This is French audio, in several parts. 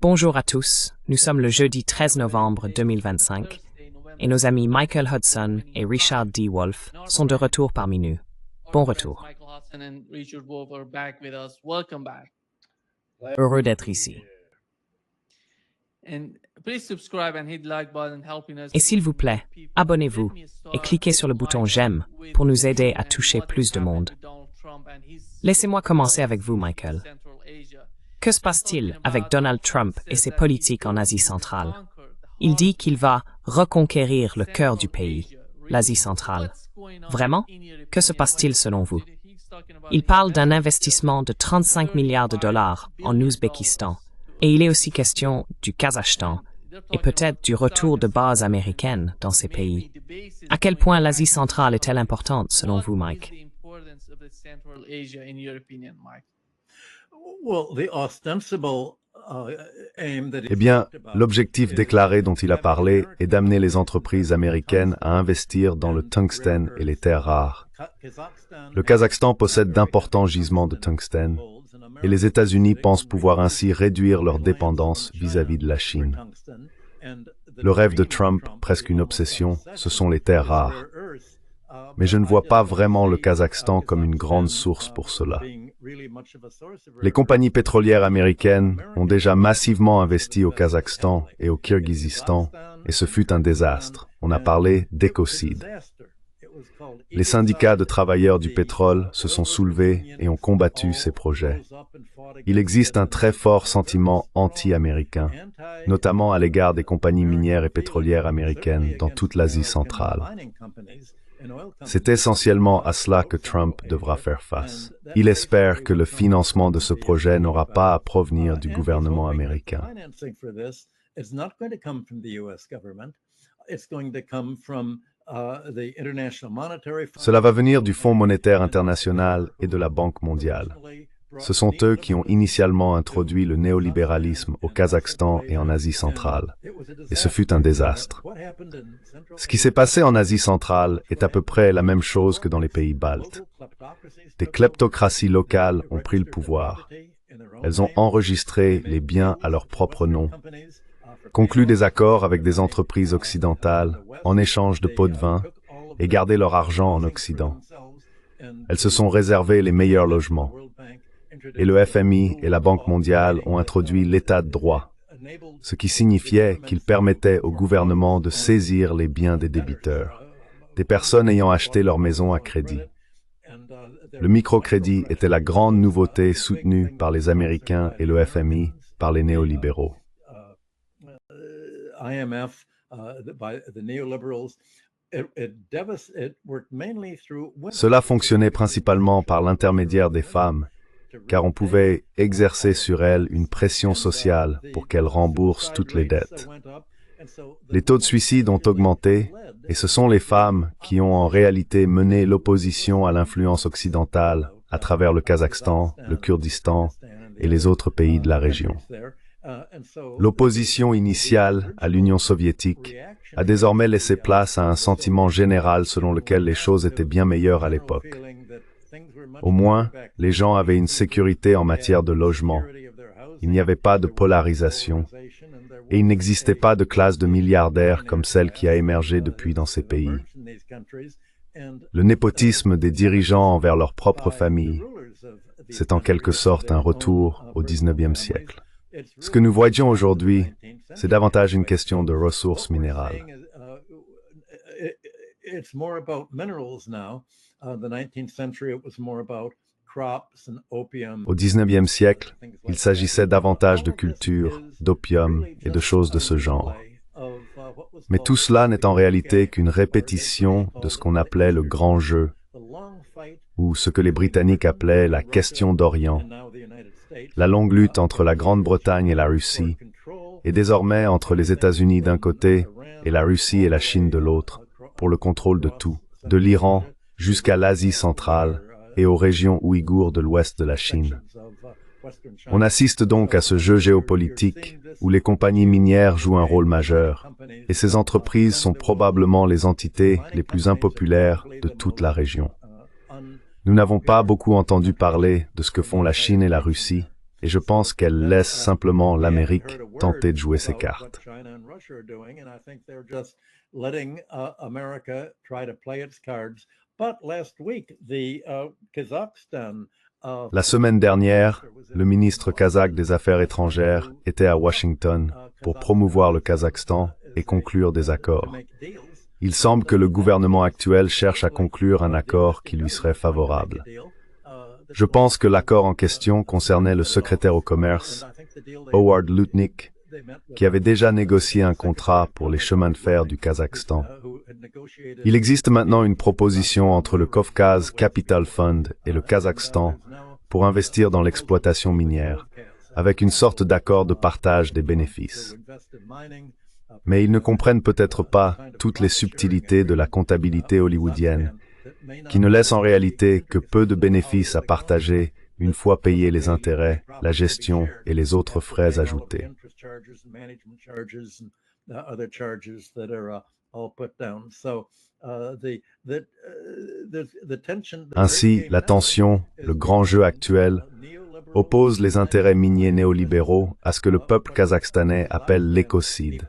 Bonjour à tous, nous sommes le jeudi 13 novembre 2025 et nos amis Michael Hudson et Richard D. Wolff sont de retour parmi nous. Bon retour. Heureux d'être ici. Et s'il vous plaît, abonnez-vous et cliquez sur le bouton j'aime pour nous aider à toucher plus de monde. Laissez-moi commencer avec vous, Michael. Que se passe-t-il avec Donald Trump et ses politiques en Asie centrale? Il dit qu'il va reconquérir le cœur du pays, l'Asie centrale. Vraiment? Que se passe-t-il selon vous? Il parle d'un investissement de 35 milliards de dollars en Ouzbékistan, et il est aussi question du Kazakhstan, et peut-être du retour de bases américaines dans ces pays. À quel point l'Asie centrale est-elle importante selon vous, Mike? Eh bien, l'objectif déclaré dont il a parlé est d'amener les entreprises américaines à investir dans le tungstène et les terres rares. Le Kazakhstan possède d'importants gisements de tungstène et les États-Unis pensent pouvoir ainsi réduire leur dépendance vis-à-vis de la Chine. Le rêve de Trump, presque une obsession, ce sont les terres rares. Mais je ne vois pas vraiment le Kazakhstan comme une grande source pour cela. Les compagnies pétrolières américaines ont déjà massivement investi au Kazakhstan et au Kirghizistan, et ce fut un désastre. On a parlé d'écocide. Les syndicats de travailleurs du pétrole se sont soulevés et ont combattu ces projets. Il existe un très fort sentiment anti-américain, notamment à l'égard des compagnies minières et pétrolières américaines dans toute l'Asie centrale. C'est essentiellement à cela que Trump devra faire face. Il espère que le financement de ce projet n'aura pas à provenir du gouvernement américain. Cela va venir du Fonds monétaire international et de la Banque mondiale. Ce sont eux qui ont initialement introduit le néolibéralisme au Kazakhstan et en Asie centrale. Et ce fut un désastre. Ce qui s'est passé en Asie centrale est à peu près la même chose que dans les pays baltes. Des kleptocraties locales ont pris le pouvoir. Elles ont enregistré les biens à leur propre nom, conclu des accords avec des entreprises occidentales en échange de pots de vin et gardé leur argent en Occident. Elles se sont réservées les meilleurs logements. Et le FMI et la Banque mondiale ont introduit l'état de droit, ce qui signifiait qu'ils permettaient au gouvernement de saisir les biens des débiteurs, des personnes ayant acheté leur maison à crédit. Le microcrédit était la grande nouveauté soutenue par les Américains et le FMI par les néolibéraux. Cela fonctionnait principalement par l'intermédiaire des femmes, car on pouvait exercer sur elles une pression sociale pour qu'elles remboursent toutes les dettes. Les taux de suicide ont augmenté, et ce sont les femmes qui ont en réalité mené l'opposition à l'influence occidentale à travers le Kazakhstan, le Kurdistan et les autres pays de la région. L'opposition initiale à l'Union soviétique a désormais laissé place à un sentiment général selon lequel les choses étaient bien meilleures à l'époque. Au moins, les gens avaient une sécurité en matière de logement. Il n'y avait pas de polarisation. Et il n'existait pas de classe de milliardaires comme celle qui a émergé depuis dans ces pays. Le népotisme des dirigeants envers leur propre famille, c'est en quelque sorte un retour au XIXe siècle. Ce que nous voyons aujourd'hui, c'est davantage une question de ressources minérales. Au XIXe siècle, il s'agissait davantage de culture, d'opium et de choses de ce genre. Mais tout cela n'est en réalité qu'une répétition de ce qu'on appelait le grand jeu, ou ce que les Britanniques appelaient la question d'Orient, la longue lutte entre la Grande-Bretagne et la Russie, et désormais entre les États-Unis d'un côté et la Russie et la Chine de l'autre, pour le contrôle de tout, de l'Iran jusqu'à l'Asie centrale et aux régions ouïghours de l'ouest de la Chine. On assiste donc à ce jeu géopolitique où les compagnies minières jouent un rôle majeur, et ces entreprises sont probablement les entités les plus impopulaires de toute la région. Nous n'avons pas beaucoup entendu parler de ce que font la Chine et la Russie, et je pense qu'elles laissent simplement l'Amérique tenter de jouer ses cartes. La semaine dernière, le ministre kazakh des Affaires étrangères était à Washington pour promouvoir le Kazakhstan et conclure des accords. Il semble que le gouvernement actuel cherche à conclure un accord qui lui serait favorable. Je pense que l'accord en question concernait le secrétaire au commerce, Howard Lutnick, qui avait déjà négocié un contrat pour les chemins de fer du Kazakhstan. Il existe maintenant une proposition entre le Kavkaz Capital Fund et le Kazakhstan pour investir dans l'exploitation minière, avec une sorte d'accord de partage des bénéfices. Mais ils ne comprennent peut-être pas toutes les subtilités de la comptabilité hollywoodienne, qui ne laisse en réalité que peu de bénéfices à partager une fois payés les intérêts, la gestion et les autres frais ajoutés. Ainsi, la tension, le grand jeu actuel, oppose les intérêts miniers néolibéraux à ce que le peuple kazakhstanais appelle l'écocide,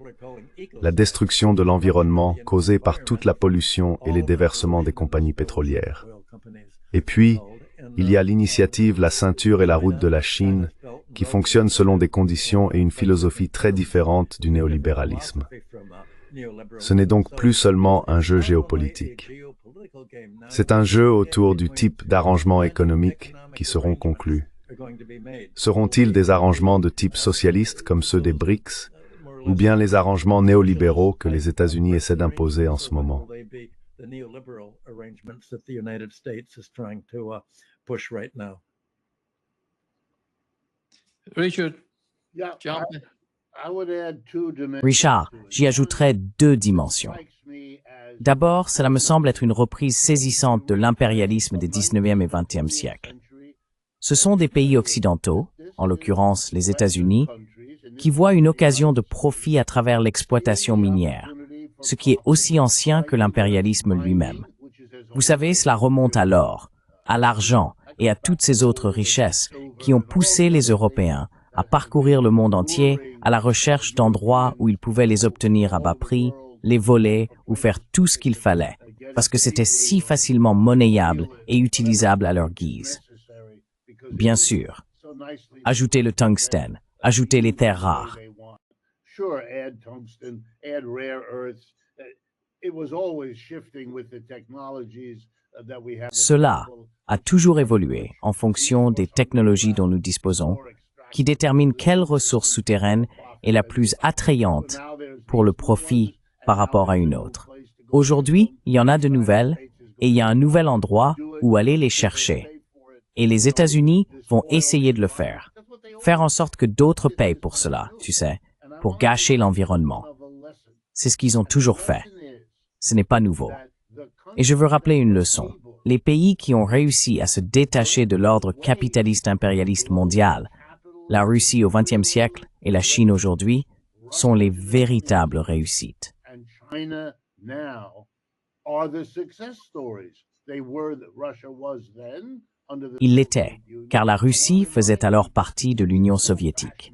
la destruction de l'environnement causée par toute la pollution et les déversements des compagnies pétrolières. Et puis, il y a l'initiative La Ceinture et la Route de la Chine, qui fonctionne selon des conditions et une philosophie très différentes du néolibéralisme. Ce n'est donc plus seulement un jeu géopolitique. C'est un jeu autour du type d'arrangements économiques qui seront conclus. Seront-ils des arrangements de type socialiste comme ceux des BRICS, ou bien les arrangements néolibéraux que les États-Unis essaient d'imposer en ce moment? Richard, j'y ajouterais 2 dimensions. D'abord, cela me semble être une reprise saisissante de l'impérialisme des 19e et 20e siècles. Ce sont des pays occidentaux, en l'occurrence les États-Unis, qui voient une occasion de profit à travers l'exploitation minière, ce qui est aussi ancien que l'impérialisme lui-même. Vous savez, cela remonte à l'or, à l'argent et à toutes ces autres richesses qui ont poussé les Européens à parcourir le monde entier à la recherche d'endroits où ils pouvaient les obtenir à bas prix, les voler ou faire tout ce qu'il fallait, parce que c'était si facilement monnayable et utilisable à leur guise. Bien sûr, ajoutez le tungstène, ajoutez les terres rares. Cela a toujours évolué en fonction des technologies dont nous disposons, qui déterminent quelle ressource souterraine est la plus attrayante pour le profit par rapport à une autre. Aujourd'hui, il y en a de nouvelles et il y a un nouvel endroit où aller les chercher. Et les États-Unis vont essayer de le faire. Faire en sorte que d'autres payent pour cela, tu sais, pour gâcher l'environnement. C'est ce qu'ils ont toujours fait. Ce n'est pas nouveau. Et je veux rappeler une leçon. Les pays qui ont réussi à se détacher de l'ordre capitaliste impérialiste mondial, la Russie au XXe siècle et la Chine aujourd'hui, sont les véritables réussites. Il l'était, car la Russie faisait alors partie de l'Union soviétique.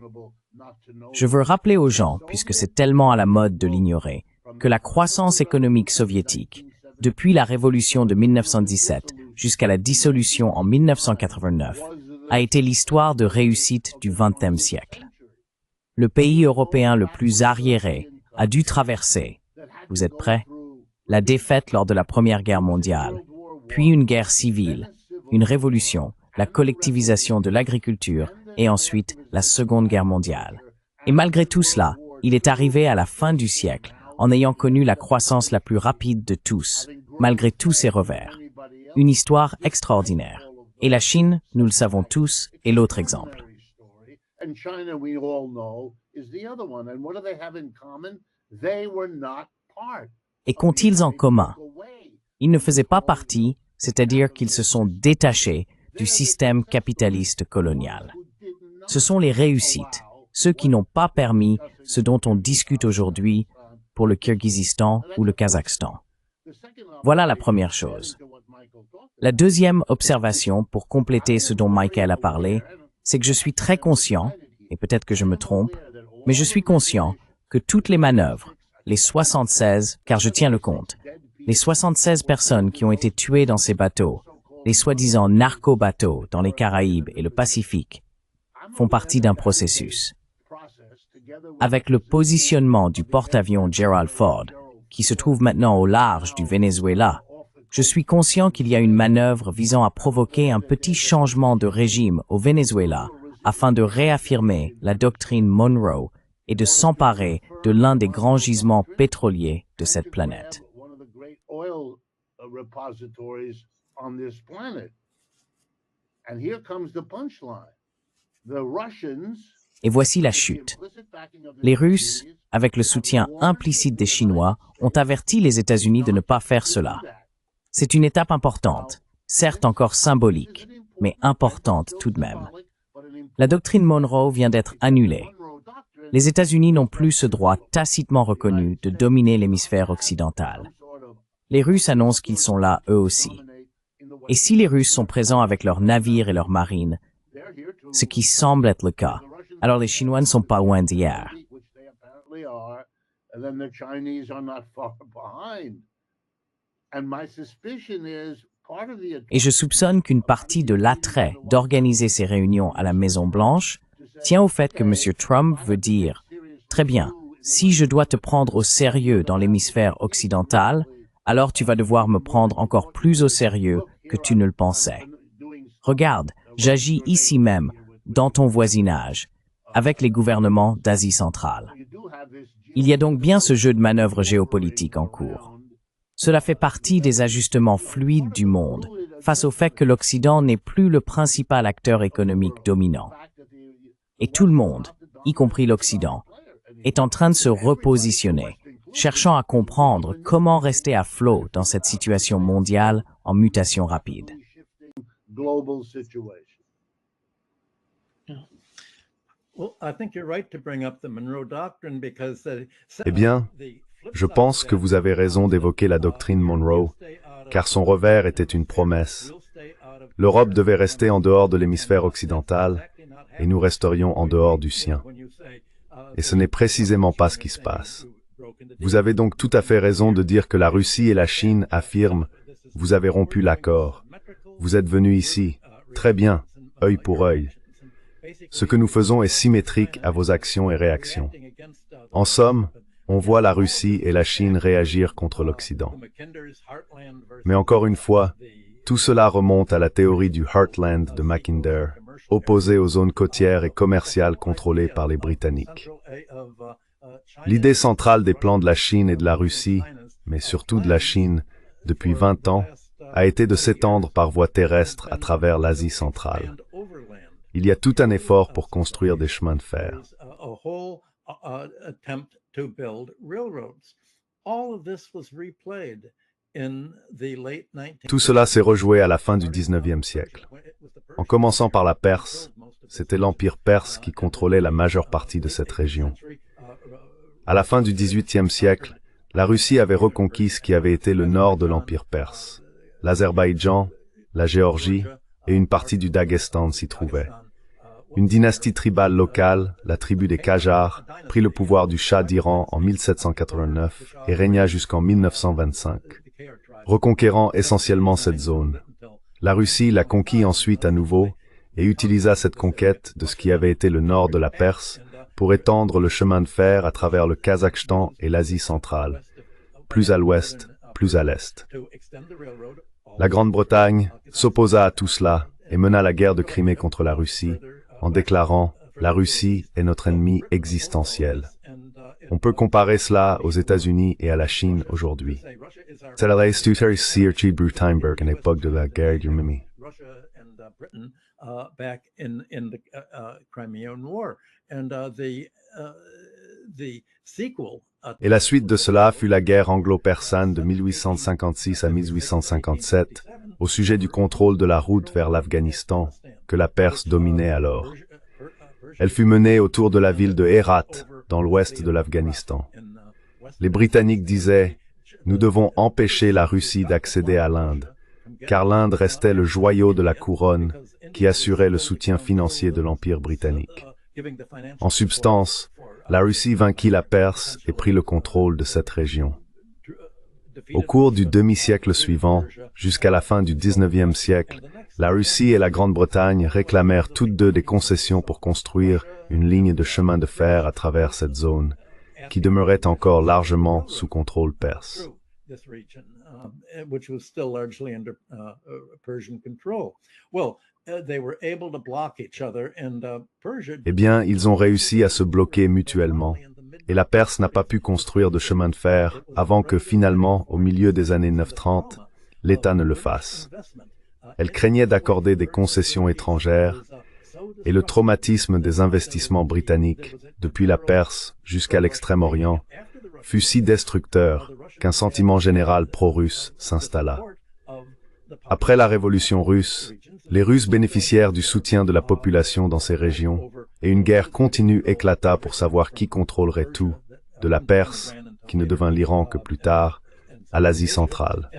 Je veux rappeler aux gens, puisque c'est tellement à la mode de l'ignorer, que la croissance économique soviétique, depuis la révolution de 1917 jusqu'à la dissolution en 1989, a été l'histoire de réussite du XXe siècle. Le pays européen le plus arriéré a dû traverser, vous êtes prêts, la défaite lors de la Première Guerre mondiale, puis une guerre civile, une révolution, la collectivisation de l'agriculture et ensuite la Seconde Guerre mondiale. Et malgré tout cela, il est arrivé à la fin du siècle en ayant connu la croissance la plus rapide de tous, malgré tous ses revers. Une histoire extraordinaire. Et la Chine, nous le savons tous, est l'autre exemple. Et qu'ont-ils en commun? Ils ne faisaient pas partie, c'est-à-dire qu'ils se sont détachés du système capitaliste colonial. Ce sont les réussites, ceux qui n'ont pas permis ce dont on discute aujourd'hui pour le Kirghizistan ou le Kazakhstan. Voilà la première chose. La deuxième observation, pour compléter ce dont Michael a parlé, c'est que je suis très conscient, et peut-être que je me trompe, mais je suis conscient que toutes les manœuvres, les 76, car je tiens le compte, les 76 personnes qui ont été tuées dans ces bateaux, les soi-disant narco-bateaux dans les Caraïbes et le Pacifique, font partie d'un processus. Avec le positionnement du porte-avions Gerald Ford, qui se trouve maintenant au large du Venezuela, je suis conscient qu'il y a une manœuvre visant à provoquer un petit changement de régime au Venezuela afin de réaffirmer la doctrine Monroe et de s'emparer de l'un des grands gisements pétroliers de cette planète. Et voici la chute. Les Russes, avec le soutien implicite des Chinois, ont averti les États-Unis de ne pas faire cela. C'est une étape importante, certes encore symbolique, mais importante tout de même. La doctrine Monroe vient d'être annulée. Les États-Unis n'ont plus ce droit tacitement reconnu de dominer l'hémisphère occidental. Les Russes annoncent qu'ils sont là eux aussi. Et si les Russes sont présents avec leurs navires et leurs marines, ce qui semble être le cas, alors les Chinois ne sont pas loin d'hier. Et je soupçonne qu'une partie de l'attrait d'organiser ces réunions à la Maison-Blanche tient au fait que M. Trump veut dire « Très bien, si je dois te prendre au sérieux dans l'hémisphère occidental, alors tu vas devoir me prendre encore plus au sérieux que tu ne le pensais. Regarde, j'agis ici même, dans ton voisinage, avec les gouvernements d'Asie centrale. » Il y a donc bien ce jeu de manœuvres géopolitiques en cours. Cela fait partie des ajustements fluides du monde, face au fait que l'Occident n'est plus le principal acteur économique dominant. Et tout le monde, y compris l'Occident, est en train de se repositionner, cherchant à comprendre comment rester à flot dans cette situation mondiale en mutation rapide. Eh bien, je pense que vous avez raison d'évoquer la doctrine Monroe, car son revers était une promesse. L'Europe devait rester en dehors de l'hémisphère occidental, et nous resterions en dehors du sien. Et ce n'est précisément pas ce qui se passe. Vous avez donc tout à fait raison de dire que la Russie et la Chine affirment « Vous avez rompu l'accord. Vous êtes venus ici. Très bien, œil pour œil. » Ce que nous faisons est symétrique à vos actions et réactions. En somme, on voit la Russie et la Chine réagir contre l'Occident. Mais encore une fois, tout cela remonte à la théorie du Heartland de Mackinder, opposée aux zones côtières et commerciales contrôlées par les Britanniques. L'idée centrale des plans de la Chine et de la Russie, mais surtout de la Chine, depuis 20 ans, a été de s'étendre par voie terrestre à travers l'Asie centrale. Il y a tout un effort pour construire des chemins de fer. Tout cela s'est rejoué à la fin du XIXe siècle. En commençant par la Perse, c'était l'Empire perse qui contrôlait la majeure partie de cette région. À la fin du XVIIIe siècle, la Russie avait reconquis ce qui avait été le nord de l'Empire perse. L'Azerbaïdjan, la Géorgie et une partie du Daghestan s'y trouvaient. Une dynastie tribale locale, la tribu des Qajars, prit le pouvoir du Shah d'Iran en 1789 et régna jusqu'en 1925, reconquérant essentiellement cette zone. La Russie la conquit ensuite à nouveau et utilisa cette conquête de ce qui avait été le nord de la Perse pour étendre le chemin de fer à travers le Kazakhstan et l'Asie centrale, plus à l'ouest, plus à l'est. La Grande-Bretagne s'opposa à tout cela et mena la guerre de Crimée contre la Russie, en déclarant « La Russie est notre ennemi existentiel ». On peut comparer cela aux États-Unis et à la Chine aujourd'hui. C'est la à l'époque de la guerre du Mimi. Et la suite de cela fut la guerre anglo-persane de 1856 à 1857, au sujet du contrôle de la route vers l'Afghanistan, que la Perse dominait alors. Elle fut menée autour de la ville de Herat, dans l'ouest de l'Afghanistan. Les Britanniques disaient « Nous devons empêcher la Russie d'accéder à l'Inde, car l'Inde restait le joyau de la couronne qui assurait le soutien financier de l'Empire britannique. En substance, la Russie vainquit la Perse et prit le contrôle de cette région. Au cours du demi-siècle suivant, jusqu'à la fin du XIXe siècle, la Russie et la Grande-Bretagne réclamèrent toutes deux des concessions pour construire une ligne de chemin de fer à travers cette zone, qui demeurait encore largement sous contrôle perse. Eh bien, ils ont réussi à se bloquer mutuellement, et la Perse n'a pas pu construire de chemin de fer avant que finalement, au milieu des années 930, l'État ne le fasse. Elle craignait d'accorder des concessions étrangères, et le traumatisme des investissements britanniques, depuis la Perse jusqu'à l'Extrême-Orient, fut si destructeur qu'un sentiment général pro-russe s'installa. Après la Révolution russe, les Russes bénéficièrent du soutien de la population dans ces régions, et une guerre continue éclata pour savoir qui contrôlerait tout, de la Perse, qui ne devint l'Iran que plus tard, à l'Asie centrale.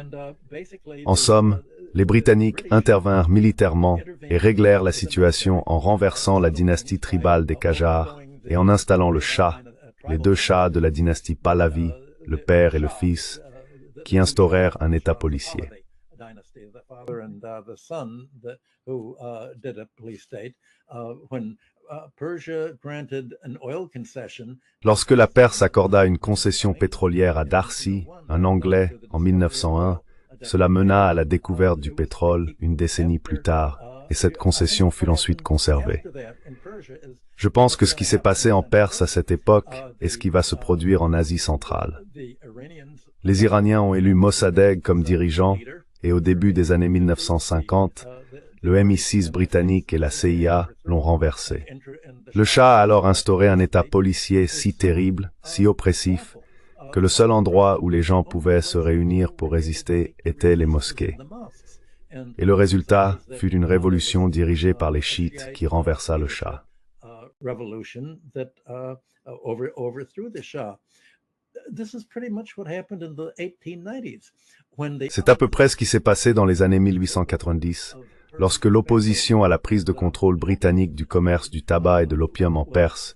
En somme, les Britanniques intervinrent militairement et réglèrent la situation en renversant la dynastie tribale des Qajars et en installant le Shah, les deux Shahs de la dynastie Pahlavi, le père et le fils, qui instaurèrent un État policier. Lorsque la Perse accorda une concession pétrolière à Darcy, un Anglais, en 1901, cela mena à la découverte du pétrole une décennie plus tard, et cette concession fut ensuite conservée. Je pense que ce qui s'est passé en Perse à cette époque est ce qui va se produire en Asie centrale. Les Iraniens ont élu Mossadegh comme dirigeant, et au début des années 1950, le MI6 britannique et la CIA l'ont renversé. Le Shah a alors instauré un État policier si terrible, si oppressif, que le seul endroit où les gens pouvaient se réunir pour résister étaient les mosquées. Et le résultat fut une révolution dirigée par les chiites qui renversa le Shah. C'est à peu près ce qui s'est passé dans les années 1890, lorsque l'opposition à la prise de contrôle britannique du commerce du tabac et de l'opium en Perse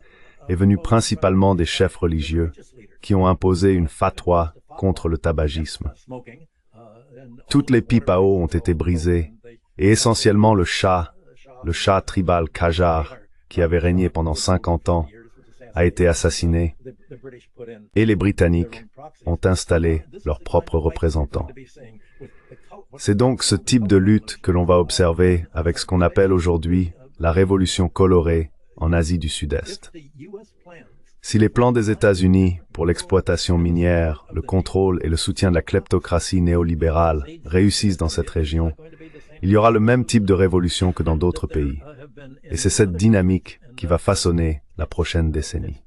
est venue principalement des chefs religieux qui ont imposé une fatwa contre le tabagisme. Toutes les pipes à eau ont été brisées, et essentiellement le Shah tribal Qajar, qui avait régné pendant 50 ans, a été assassiné, et les Britanniques ont installé leurs propres représentants. C'est donc ce type de lutte que l'on va observer avec ce qu'on appelle aujourd'hui la révolution colorée en Asie du Sud-Est. Si les plans des États-Unis pour l'exploitation minière, le contrôle et le soutien de la kleptocratie néolibérale réussissent dans cette région, il y aura le même type de révolution que dans d'autres pays. Et c'est cette dynamique qui va façonner la prochaine décennie.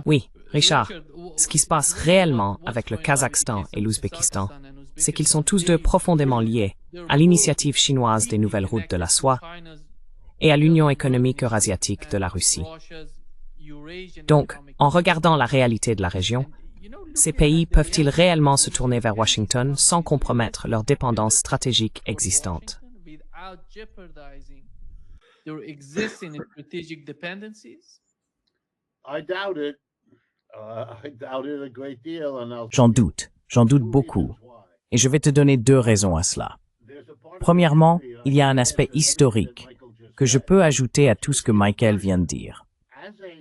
Oui, Richard, ce qui se passe réellement avec le Kazakhstan et l'Ouzbékistan, c'est qu'ils sont tous deux profondément liés à l'initiative chinoise des nouvelles routes de la soie et à l'Union économique eurasiatique de la Russie. Donc, en regardant la réalité de la région, ces pays peuvent-ils réellement se tourner vers Washington sans compromettre leur dépendance stratégique existante? J'en doute beaucoup. Et je vais te donner deux raisons à cela. Premièrement, il y a un aspect historique que je peux ajouter à tout ce que Michael vient de dire.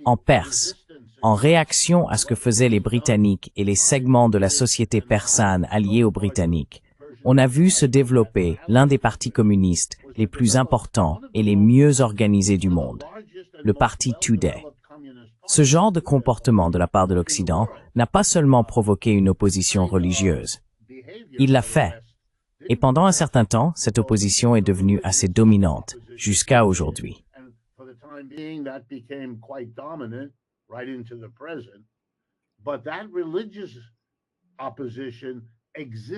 En Perse, en réaction à ce que faisaient les Britanniques et les segments de la société persane alliés aux Britanniques, on a vu se développer l'un des partis communistes les plus importants et les mieux organisés du monde, le parti Tudeh. Ce genre de comportement de la part de l'Occident n'a pas seulement provoqué une opposition religieuse. Il l'a fait. Et pendant un certain temps, cette opposition est devenue assez dominante, jusqu'à aujourd'hui.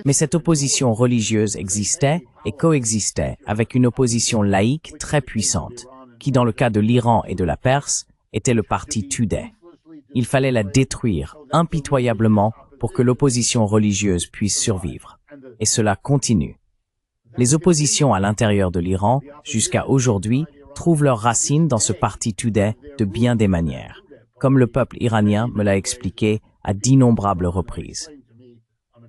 Mais cette opposition religieuse existait et coexistait avec une opposition laïque très puissante, qui dans le cas de l'Iran et de la Perse, était le parti Tudeh. Il fallait la détruire impitoyablement pour que l'opposition religieuse puisse survivre. Et cela continue. Les oppositions à l'intérieur de l'Iran, jusqu'à aujourd'hui, trouvent leurs racines dans ce parti Tudeh de bien des manières, comme le peuple iranien me l'a expliqué à d'innombrables reprises.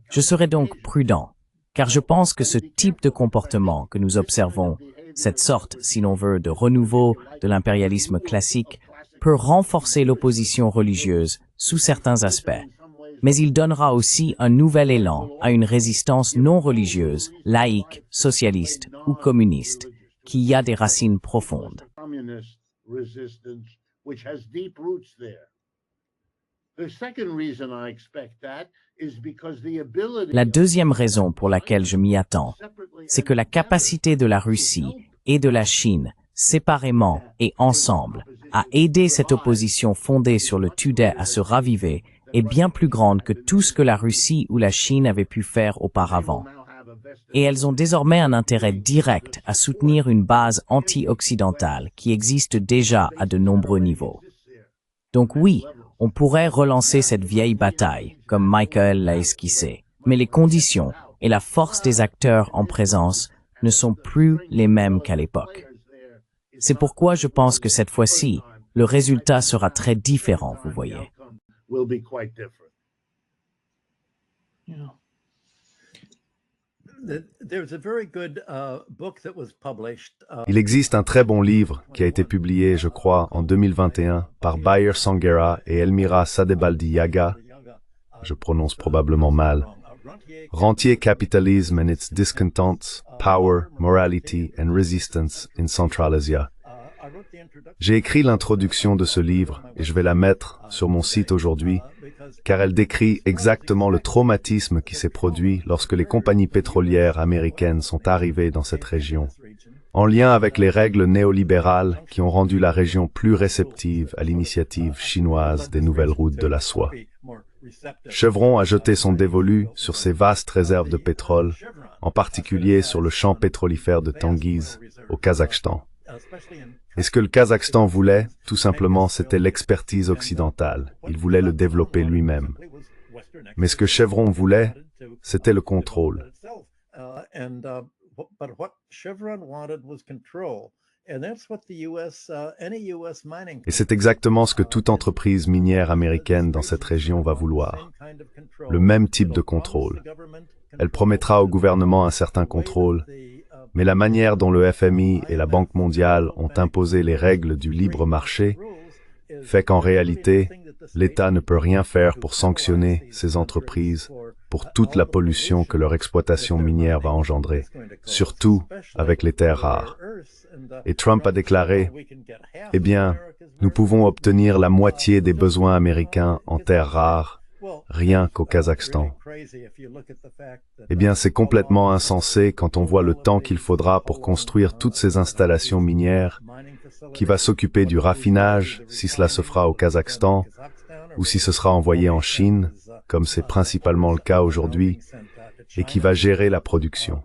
Je serai donc prudent, car je pense que ce type de comportement que nous observons, cette sorte, si l'on veut, de renouveau de l'impérialisme classique, peut renforcer l'opposition religieuse sous certains aspects, mais il donnera aussi un nouvel élan à une résistance non religieuse, laïque, socialiste ou communiste, qui a des racines profondes. La deuxième raison pour laquelle je m'y attends, c'est que la capacité de la Russie et de la Chine, séparément et ensemble, à aider cette opposition fondée sur le Tudeh à se raviver est bien plus grande que tout ce que la Russie ou la Chine avaient pu faire auparavant. Et elles ont désormais un intérêt direct à soutenir une base anti-occidentale qui existe déjà à de nombreux niveaux. Donc oui, on pourrait relancer cette vieille bataille, comme Michael l'a esquissé, mais les conditions et la force des acteurs en présence ne sont plus les mêmes qu'à l'époque. C'est pourquoi je pense que cette fois-ci, le résultat sera très différent, vous voyez. Il existe un très bon livre qui a été publié, je crois, en 2021 par Bayer Sanghera et Elmira Sadebaldi Yaga, je prononce probablement mal, Rentier Capitalism and its Discontents, Power, Morality and Resistance in Central Asia. J'ai écrit l'introduction de ce livre et je vais la mettre sur mon site aujourd'hui car elle décrit exactement le traumatisme qui s'est produit lorsque les compagnies pétrolières américaines sont arrivées dans cette région, en lien avec les règles néolibérales qui ont rendu la région plus réceptive à l'initiative chinoise des nouvelles routes de la soie. Chevron a jeté son dévolu sur ces vastes réserves de pétrole, en particulier sur le champ pétrolifère de Tengiz, au Kazakhstan. Et ce que le Kazakhstan voulait, tout simplement, c'était l'expertise occidentale. Il voulait le développer lui-même. Mais ce que Chevron voulait, c'était le contrôle. Et c'est exactement ce que toute entreprise minière américaine dans cette région va vouloir. Le même type de contrôle. Elle promettra au gouvernement un certain contrôle, mais la manière dont le FMI et la Banque mondiale ont imposé les règles du libre marché fait qu'en réalité, l'État ne peut rien faire pour sanctionner ces entreprises pour toute la pollution que leur exploitation minière va engendrer, surtout avec les terres rares. Et Trump a déclaré, « Eh bien, nous pouvons obtenir la moitié des besoins américains en terres rares, rien qu'au Kazakhstan. » Eh bien, c'est complètement insensé quand on voit le temps qu'il faudra pour construire toutes ces installations minières, qui va s'occuper du raffinage, si cela se fera au Kazakhstan, ou si ce sera envoyé en Chine, comme c'est principalement le cas aujourd'hui, et qui va gérer la production.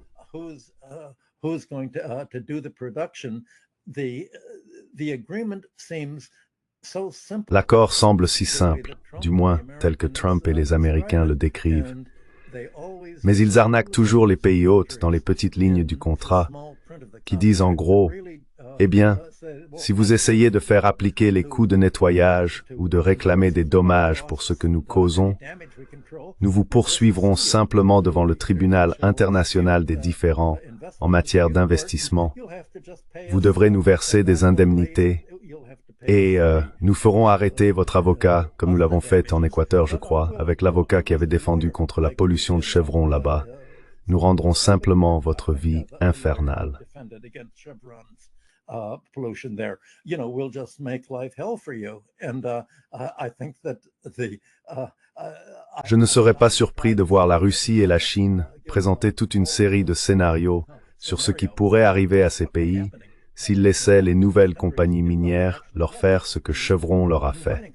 L'accord semble si simple, du moins tel que Trump et les Américains le décrivent. Mais ils arnaquent toujours les pays hôtes dans les petites lignes du contrat, qui disent en gros, « Eh bien, si vous essayez de faire appliquer les coûts de nettoyage ou de réclamer des dommages pour ce que nous causons, nous vous poursuivrons simplement devant le tribunal international des différends en matière d'investissement. Vous devrez nous verser des indemnités et nous ferons arrêter votre avocat, comme nous l'avons fait en Équateur, je crois, avec l'avocat qui avait défendu contre la pollution de Chevron là-bas. Nous rendrons simplement votre vie infernale. » Je ne serais pas surpris de voir la Russie et la Chine présenter toute une série de scénarios sur ce qui pourrait arriver à ces pays s'ils laissaient les nouvelles compagnies minières leur faire ce que Chevron leur a fait.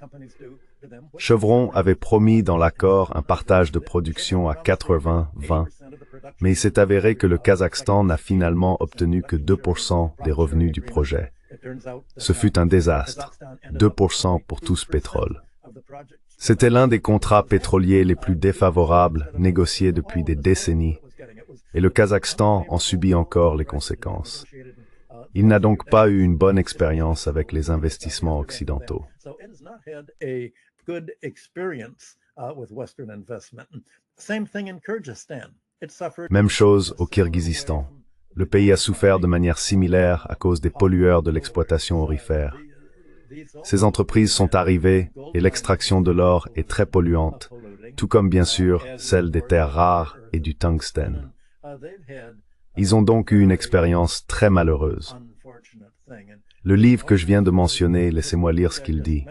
Chevron avait promis dans l'accord un partage de production à 80-20, mais il s'est avéré que le Kazakhstan n'a finalement obtenu que 2% des revenus du projet. Ce fut un désastre, 2% pour tout ce pétrole. C'était l'un des contrats pétroliers les plus défavorables négociés depuis des décennies, et le Kazakhstan en subit encore les conséquences. Il n'a donc pas eu une bonne expérience avec les investissements occidentaux. Même chose au Kirghizistan. Le pays a souffert de manière similaire à cause des pollueurs de l'exploitation aurifère. Ces entreprises sont arrivées et l'extraction de l'or est très polluante, tout comme bien sûr celle des terres rares et du tungstène. Ils ont donc eu une expérience très malheureuse. Le livre que je viens de mentionner, laissez-moi lire ce qu'il dit.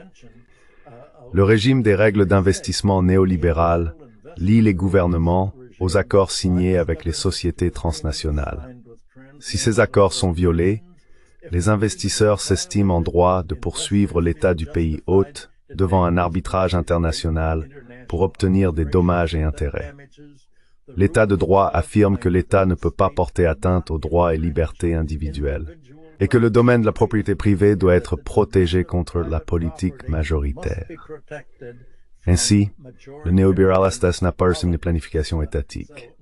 Le régime des règles d'investissement néolibérales lie les gouvernements aux accords signés avec les sociétés transnationales. Si ces accords sont violés, les investisseurs s'estiment en droit de poursuivre l'État du pays hôte devant un arbitrage international pour obtenir des dommages et intérêts. L'État de droit affirme que l'État ne peut pas porter atteinte aux droits et libertés individuelles et que le domaine de la propriété privée doit être protégé contre la politique majoritaire. Ainsi, le néolibéralisme n'a pas une planification étatique.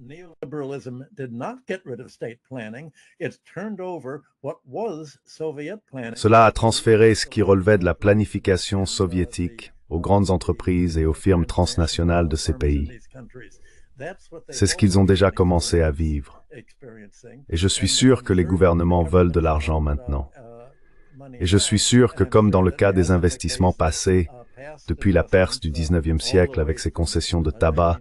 Cela a transféré ce qui relevait de la planification soviétique aux grandes entreprises et aux firmes transnationales de ces pays. C'est ce qu'ils ont déjà commencé à vivre. Et je suis sûr que les gouvernements veulent de l'argent maintenant. Et je suis sûr que comme dans le cas des investissements passés, depuis la Perse du XIXe siècle avec ses concessions de tabac,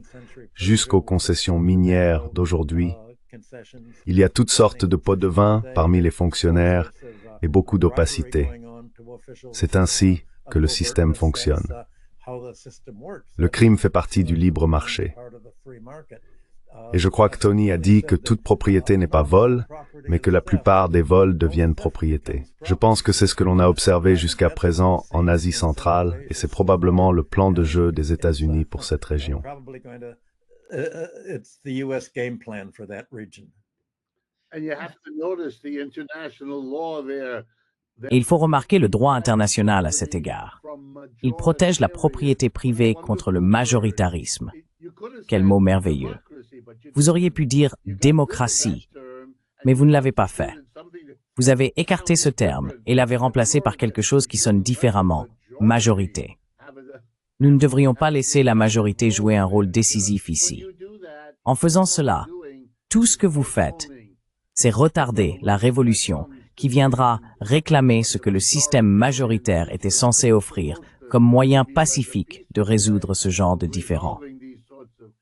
jusqu'aux concessions minières d'aujourd'hui, il y a toutes sortes de pots de vin parmi les fonctionnaires et beaucoup d'opacité. C'est ainsi que le système fonctionne. Le crime fait partie du libre marché. Et je crois que Tony a dit que toute propriété n'est pas vol, mais que la plupart des vols deviennent propriété. Je pense que c'est ce que l'on a observé jusqu'à présent en Asie centrale, et c'est probablement le plan de jeu des États-Unis pour cette région. Et il faut remarquer le droit international à cet égard. Il protège la propriété privée contre le majoritarisme. Quel mot merveilleux. Vous auriez pu dire « démocratie », mais vous ne l'avez pas fait. Vous avez écarté ce terme et l'avez remplacé par quelque chose qui sonne différemment, « majorité ». Nous ne devrions pas laisser la majorité jouer un rôle décisif ici. En faisant cela, tout ce que vous faites, c'est retarder la révolution qui viendra réclamer ce que le système majoritaire était censé offrir comme moyen pacifique de résoudre ce genre de différends.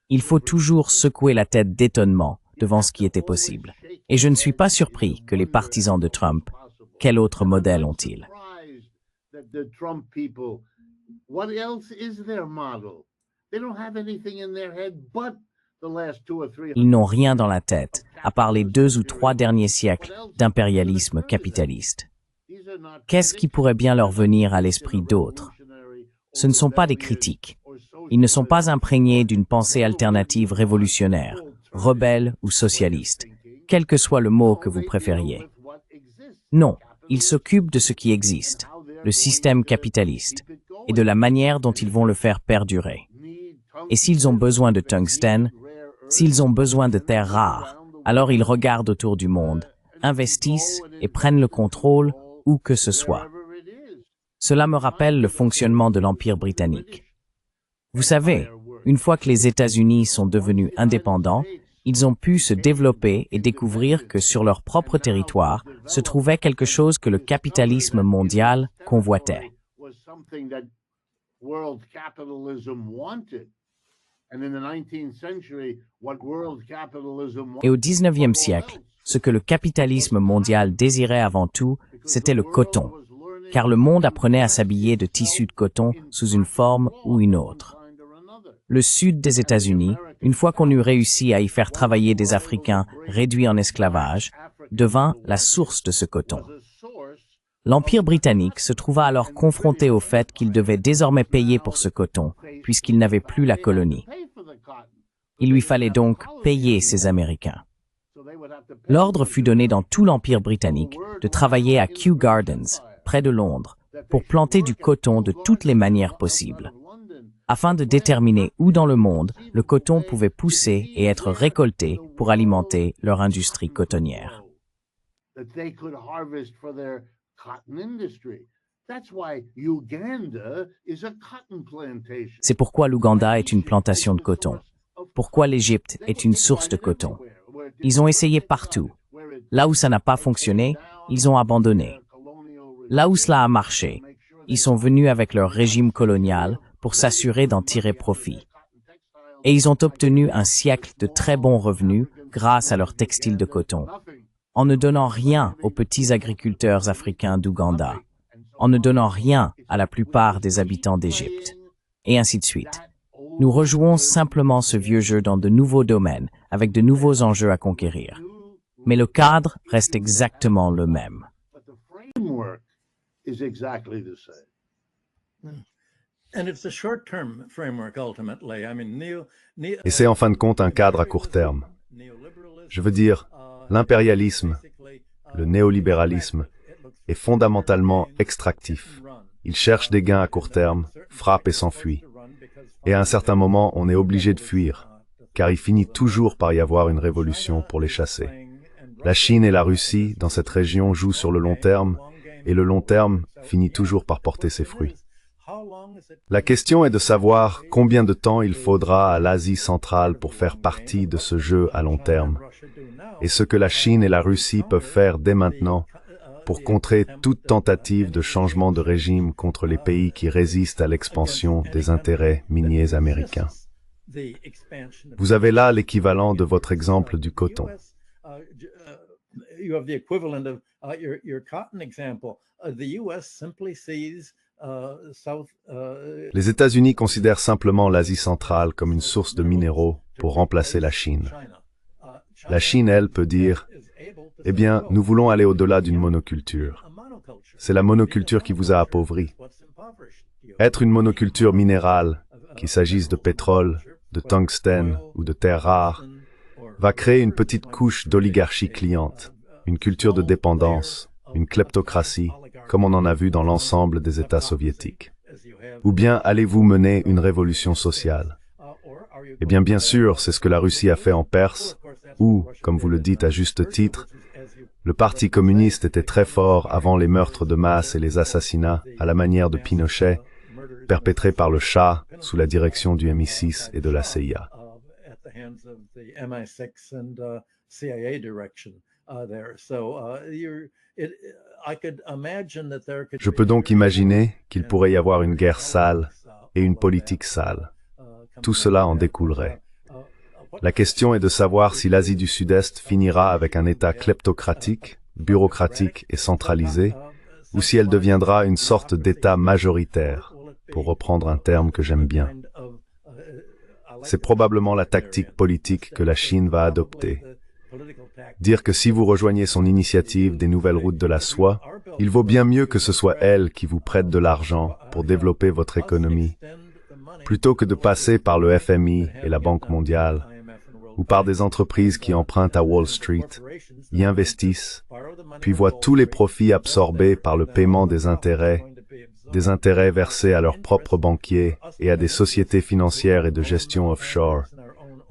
Il faut toujours secouer la tête d'étonnement devant ce qui était possible. Et je ne suis pas surpris que les partisans de Trump, quel autre modèle ont-ils? Ils n'ont rien dans la tête, à part les 2 ou 3 derniers siècles d'impérialisme capitaliste. Qu'est-ce qui pourrait bien leur venir à l'esprit d'autre? Ce ne sont pas des critiques. Ils ne sont pas imprégnés d'une pensée alternative révolutionnaire, rebelle ou socialiste, quel que soit le mot que vous préfériez. Non, ils s'occupent de ce qui existe, le système capitaliste, et de la manière dont ils vont le faire perdurer. Et s'ils ont besoin de tungstène, s'ils ont besoin de terres rares, alors ils regardent autour du monde, investissent et prennent le contrôle où que ce soit. Cela me rappelle le fonctionnement de l'Empire britannique. Vous savez, une fois que les États-Unis sont devenus indépendants, ils ont pu se développer et découvrir que sur leur propre territoire se trouvait quelque chose que le capitalisme mondial convoitait. Et au XIXe siècle, ce que le capitalisme mondial désirait avant tout, c'était le coton, car le monde apprenait à s'habiller de tissus de coton sous une forme ou une autre. Le sud des États-Unis, une fois qu'on eut réussi à y faire travailler des Africains réduits en esclavage, devint la source de ce coton. L'Empire britannique se trouva alors confronté au fait qu'il devait désormais payer pour ce coton, puisqu'il n'avait plus la colonie. Il lui fallait donc payer ces Américains. L'ordre fut donné dans tout l'Empire britannique de travailler à Kew Gardens, près de Londres, pour planter du coton de toutes les manières possibles, afin de déterminer où dans le monde le coton pouvait pousser et être récolté pour alimenter leur industrie cotonnière. C'est pourquoi l'Ouganda est une plantation de coton. Pourquoi l'Égypte est une source de coton. Ils ont essayé partout. Là où ça n'a pas fonctionné, ils ont abandonné. Là où cela a marché, ils sont venus avec leur régime colonial pour s'assurer d'en tirer profit. Et ils ont obtenu un siècle de très bons revenus grâce à leurs textiles de coton, en ne donnant rien aux petits agriculteurs africains d'Ouganda, en ne donnant rien à la plupart des habitants d'Égypte, et ainsi de suite. Nous rejouons simplement ce vieux jeu dans de nouveaux domaines, avec de nouveaux enjeux à conquérir. Mais le cadre reste exactement le même. Et c'est en fin de compte un cadre à court terme. Je veux dire, l'impérialisme, le néolibéralisme, est fondamentalement extractif. Il cherche des gains à court terme, frappe et s'enfuit. Et à un certain moment, on est obligé de fuir, car il finit toujours par y avoir une révolution pour les chasser. La Chine et la Russie, dans cette région, jouent sur le long terme, et le long terme finit toujours par porter ses fruits. La question est de savoir combien de temps il faudra à l'Asie centrale pour faire partie de ce jeu à long terme, et ce que la Chine et la Russie peuvent faire dès maintenant pour contrer toute tentative de changement de régime contre les pays qui résistent à l'expansion des intérêts miniers américains. Vous avez là l'équivalent de votre exemple du coton. Les États-Unis considèrent simplement l'Asie centrale comme une source de minéraux pour remplacer la Chine. La Chine, elle, peut dire « Eh bien, nous voulons aller au-delà d'une monoculture. C'est la monoculture qui vous a appauvri. Être une monoculture minérale, qu'il s'agisse de pétrole, de tungstène ou de terres rares, va créer une petite couche d'oligarchie cliente, une culture de dépendance, une kleptocratie, comme on en a vu dans l'ensemble des États soviétiques. Ou bien allez-vous mener une révolution sociale? Eh bien, bien sûr, c'est ce que la Russie a fait en Perse, où, comme vous le dites à juste titre, le Parti communiste était très fort avant les meurtres de masse et les assassinats, à la manière de Pinochet, perpétrés par le Shah sous la direction du MI6 et de la CIA. Je peux donc imaginer qu'il pourrait y avoir une guerre sale et une politique sale. Tout cela en découlerait. La question est de savoir si l'Asie du Sud-Est finira avec un État kleptocratique, bureaucratique et centralisé, ou si elle deviendra une sorte d'État majoritaire, pour reprendre un terme que j'aime bien. C'est probablement la tactique politique que la Chine va adopter. Dire que si vous rejoignez son initiative des nouvelles routes de la soie, il vaut bien mieux que ce soit elle qui vous prête de l'argent pour développer votre économie, plutôt que de passer par le FMI et la Banque mondiale, ou par des entreprises qui empruntent à Wall Street, y investissent, puis voient tous les profits absorbés par le paiement des intérêts versés à leurs propres banquiers et à des sociétés financières et de gestion offshore,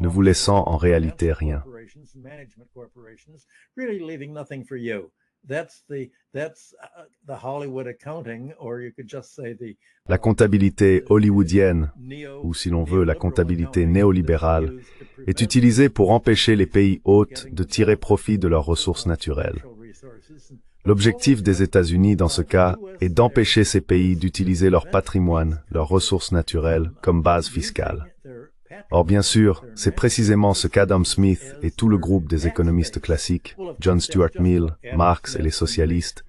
ne vous laissant en réalité rien. La comptabilité hollywoodienne, ou si l'on veut la comptabilité néolibérale, est utilisée pour empêcher les pays hôtes de tirer profit de leurs ressources naturelles. L'objectif des États-Unis dans ce cas est d'empêcher ces pays d'utiliser leur patrimoine, leurs ressources naturelles, comme base fiscale. Or bien sûr, c'est précisément ce qu'Adam Smith et tout le groupe des économistes classiques, John Stuart Mill, Marx et les socialistes,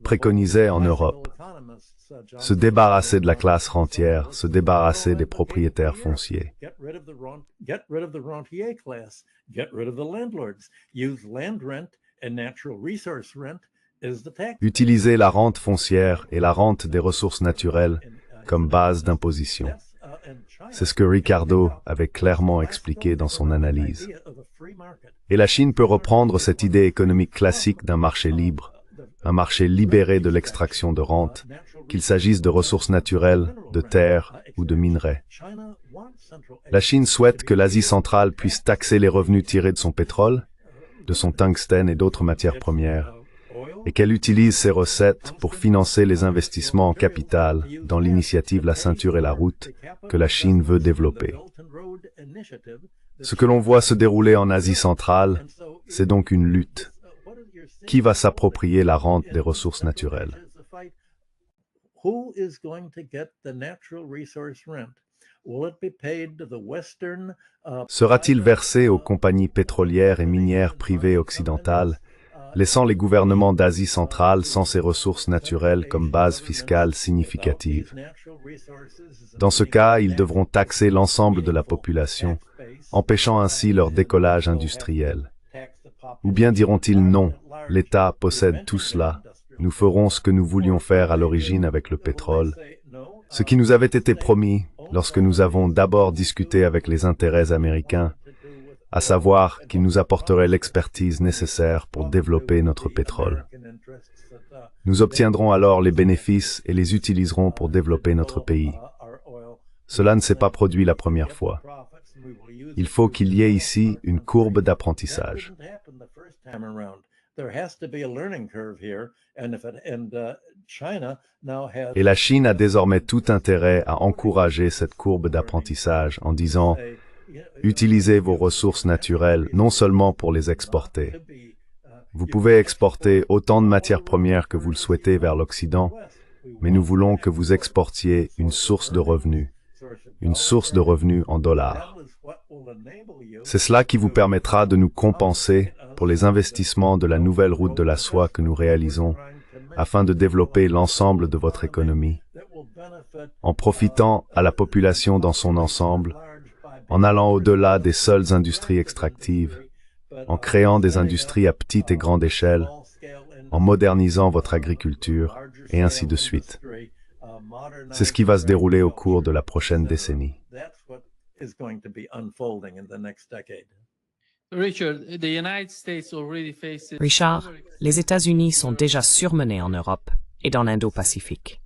préconisaient en Europe. Se débarrasser de la classe rentière, se débarrasser des propriétaires fonciers. Utiliser la rente foncière et la rente des ressources naturelles comme base d'imposition. C'est ce que Ricardo avait clairement expliqué dans son analyse. Et la Chine peut reprendre cette idée économique classique d'un marché libre, un marché libéré de l'extraction de rente, qu'il s'agisse de ressources naturelles, de terres ou de minerais. La Chine souhaite que l'Asie centrale puisse taxer les revenus tirés de son pétrole, de son tungstène et d'autres matières premières, et qu'elle utilise ces recettes pour financer les investissements en capital dans l'initiative La Ceinture et la Route que la Chine veut développer. Ce que l'on voit se dérouler en Asie centrale, c'est donc une lutte. Qui va s'approprier la rente des ressources naturelles? Sera-t-il versé aux compagnies pétrolières et minières privées occidentales, laissant les gouvernements d'Asie centrale sans ces ressources naturelles comme base fiscale significative? Dans ce cas, ils devront taxer l'ensemble de la population, empêchant ainsi leur décollage industriel. Ou bien diront-ils non, l'État possède tout cela, nous ferons ce que nous voulions faire à l'origine avec le pétrole, ce qui nous avait été promis lorsque nous avons d'abord discuté avec les intérêts américains, à savoir qu'ils nous apporteraient l'expertise nécessaire pour développer notre pétrole. Nous obtiendrons alors les bénéfices et les utiliserons pour développer notre pays. Cela ne s'est pas produit la première fois. Il faut qu'il y ait ici une courbe d'apprentissage. Et la Chine a désormais tout intérêt à encourager cette courbe d'apprentissage en disant « Utilisez vos ressources naturelles non seulement pour les exporter. Vous pouvez exporter autant de matières premières que vous le souhaitez vers l'Occident, mais nous voulons que vous exportiez une source de revenus en dollars. C'est cela qui vous permettra de nous compenser pour les investissements de la nouvelle route de la soie que nous réalisons, afin de développer l'ensemble de votre économie, en profitant à la population dans son ensemble, en allant au-delà des seules industries extractives, en créant des industries à petite et grande échelle, en modernisant votre agriculture, et ainsi de suite. C'est ce qui va se dérouler au cours de la prochaine décennie. Richard, les États-Unis sont déjà surmenés en Europe et dans l'Indo-Pacifique.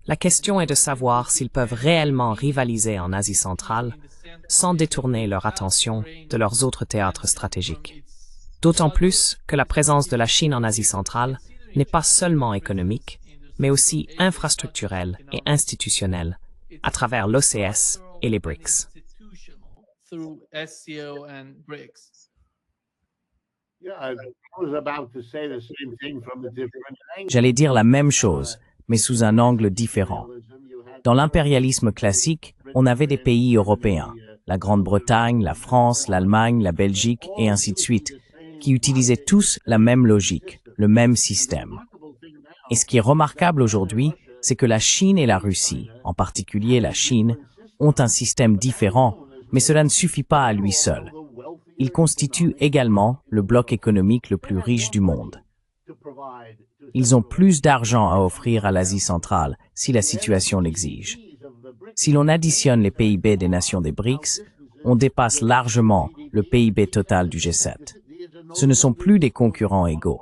La question est de savoir s'ils peuvent réellement rivaliser en Asie centrale sans détourner leur attention de leurs autres théâtres stratégiques. D'autant plus que la présence de la Chine en Asie centrale n'est pas seulement économique, mais aussi infrastructurelle et institutionnelle, à travers l'OCS et les BRICS. J'allais dire la même chose, mais sous un angle différent. Dans l'impérialisme classique, on avait des pays européens, la Grande-Bretagne, la France, l'Allemagne, la Belgique et ainsi de suite, qui utilisaient tous la même logique, le même système. Et ce qui est remarquable aujourd'hui, c'est que la Chine et la Russie, en particulier la Chine, ont un système différent, mais cela ne suffit pas à lui seul. Ils constituent également le bloc économique le plus riche du monde. Ils ont plus d'argent à offrir à l'Asie centrale si la situation l'exige. Si l'on additionne les PIB des nations des BRICS, on dépasse largement le PIB total du G7. Ce ne sont plus des concurrents égaux.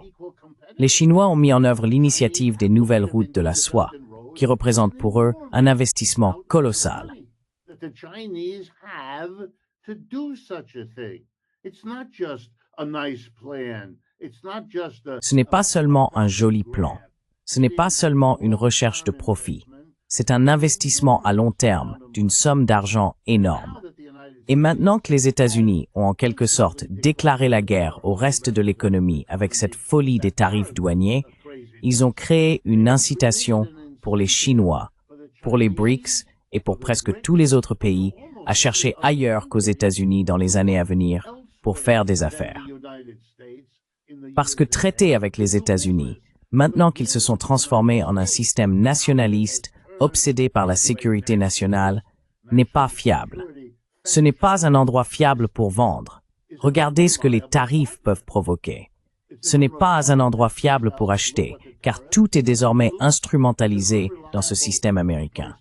Les Chinois ont mis en œuvre l'initiative des nouvelles routes de la soie, qui représente pour eux un investissement colossal. Ce n'est pas seulement un joli plan. Ce n'est pas seulement une recherche de profit. C'est un investissement à long terme d'une somme d'argent énorme. Et maintenant que les États-Unis ont en quelque sorte déclaré la guerre au reste de l'économie avec cette folie des tarifs douaniers, ils ont créé une incitation pour les Chinois, pour les BRICS et pour presque tous les autres pays à chercher ailleurs qu'aux États-Unis dans les années à venir pour faire des affaires. Parce que traiter avec les États-Unis, maintenant qu'ils se sont transformés en un système nationaliste obsédé par la sécurité nationale, n'est pas fiable. Ce n'est pas un endroit fiable pour vendre. Regardez ce que les tarifs peuvent provoquer. Ce n'est pas un endroit fiable pour acheter, car tout est désormais instrumentalisé dans ce système américain.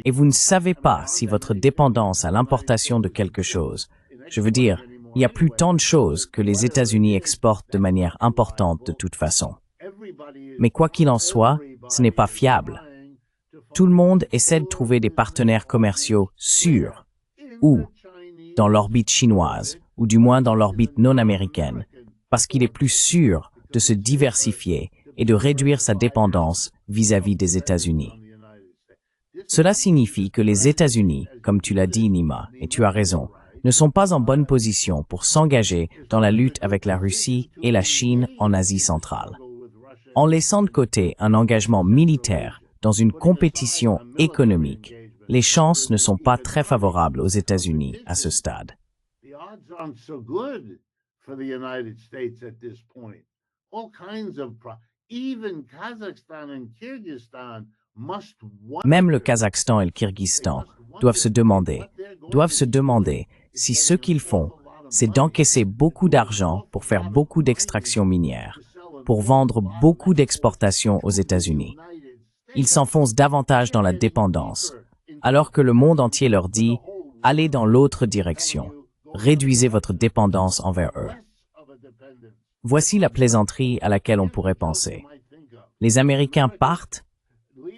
Et vous ne savez pas si votre dépendance à l'importation de quelque chose, je veux dire, il y a plus tant de choses que les États-Unis exportent de manière importante de toute façon. Mais quoi qu'il en soit, ce n'est pas fiable. Tout le monde essaie de trouver des partenaires commerciaux sûrs, ou dans l'orbite chinoise, ou du moins dans l'orbite non américaine, parce qu'il est plus sûr de se diversifier et de réduire sa dépendance vis-à-vis des États-Unis. Cela signifie que les États-Unis, comme tu l'as dit Nima, et tu as raison, ne sont pas en bonne position pour s'engager dans la lutte avec la Russie et la Chine en Asie centrale. En laissant de côté un engagement militaire dans une compétition économique, les chances ne sont pas très favorables aux États-Unis à ce stade. Même le Kazakhstan et le Kirghizstan doivent se demander si ce qu'ils font, c'est d'encaisser beaucoup d'argent pour faire beaucoup d'extractions minières, pour vendre beaucoup d'exportations aux États-Unis. Ils s'enfoncent davantage dans la dépendance, alors que le monde entier leur dit « allez dans l'autre direction, réduisez votre dépendance envers eux ». Voici la plaisanterie à laquelle on pourrait penser. Les Américains partent,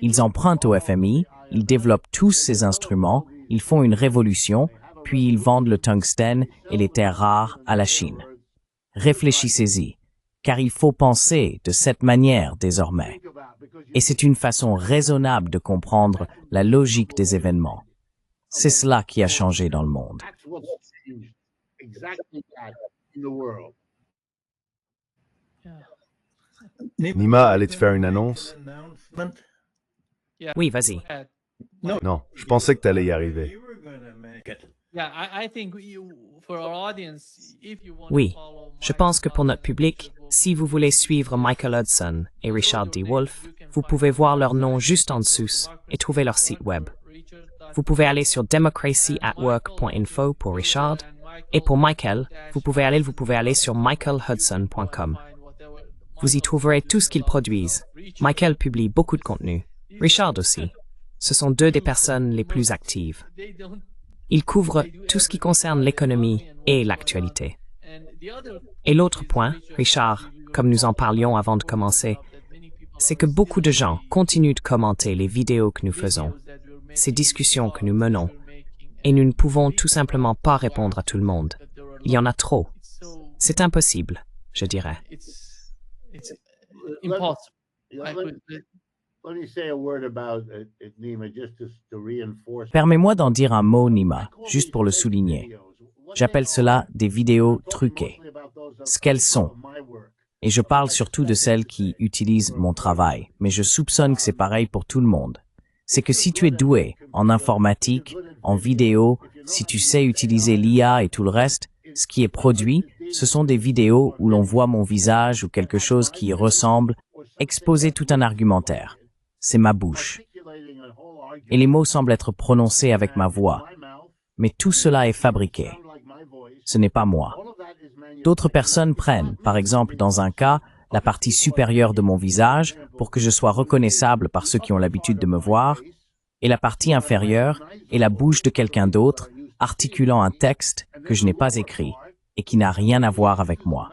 ils empruntent au FMI, ils développent tous ces instruments, ils font une révolution, puis ils vendent le tungstène et les terres rares à la Chine. Réfléchissez-y, car il faut penser de cette manière désormais. Et c'est une façon raisonnable de comprendre la logique des événements. C'est cela qui a changé dans le monde. Nima, allais-tu faire une annonce? Oui, vas-y. Non, je pensais que tu allais y arriver. Oui, je pense que pour notre public, si vous voulez suivre Michael Hudson et Richard D. Wolff, vous pouvez voir leur nom juste en dessous et trouver leur site web. Vous pouvez aller sur democracyatwork.info pour Richard, et pour Michael, vous pouvez aller sur michaelhudson.com. Vous y trouverez tout ce qu'ils produisent. Michael publie beaucoup de contenu. Richard aussi. Ce sont deux des personnes les plus actives. Ils couvrent tout ce qui concerne l'économie et l'actualité. Et l'autre point, Richard, comme nous en parlions avant de commencer, c'est que beaucoup de gens continuent de commenter les vidéos que nous faisons, ces discussions que nous menons, et nous ne pouvons tout simplement pas répondre à tout le monde. Il y en a trop. C'est impossible, je dirais. Permets-moi d'en dire un mot, Nima, juste pour le souligner. J'appelle cela des vidéos truquées. Ce qu'elles sont. Et je parle surtout de celles qui utilisent mon travail, mais je soupçonne que c'est pareil pour tout le monde. C'est que si tu es doué en informatique, en vidéo, si tu sais utiliser l'IA et tout le reste, ce qui est produit, ce sont des vidéos où l'on voit mon visage ou quelque chose qui y ressemble, exposer tout un argumentaire. C'est ma bouche. Et les mots semblent être prononcés avec ma voix. Mais tout cela est fabriqué. Ce n'est pas moi. D'autres personnes prennent, par exemple dans un cas, la partie supérieure de mon visage pour que je sois reconnaissable par ceux qui ont l'habitude de me voir, et la partie inférieure est la bouche de quelqu'un d'autre articulant un texte que je n'ai pas écrit et qui n'a rien à voir avec moi.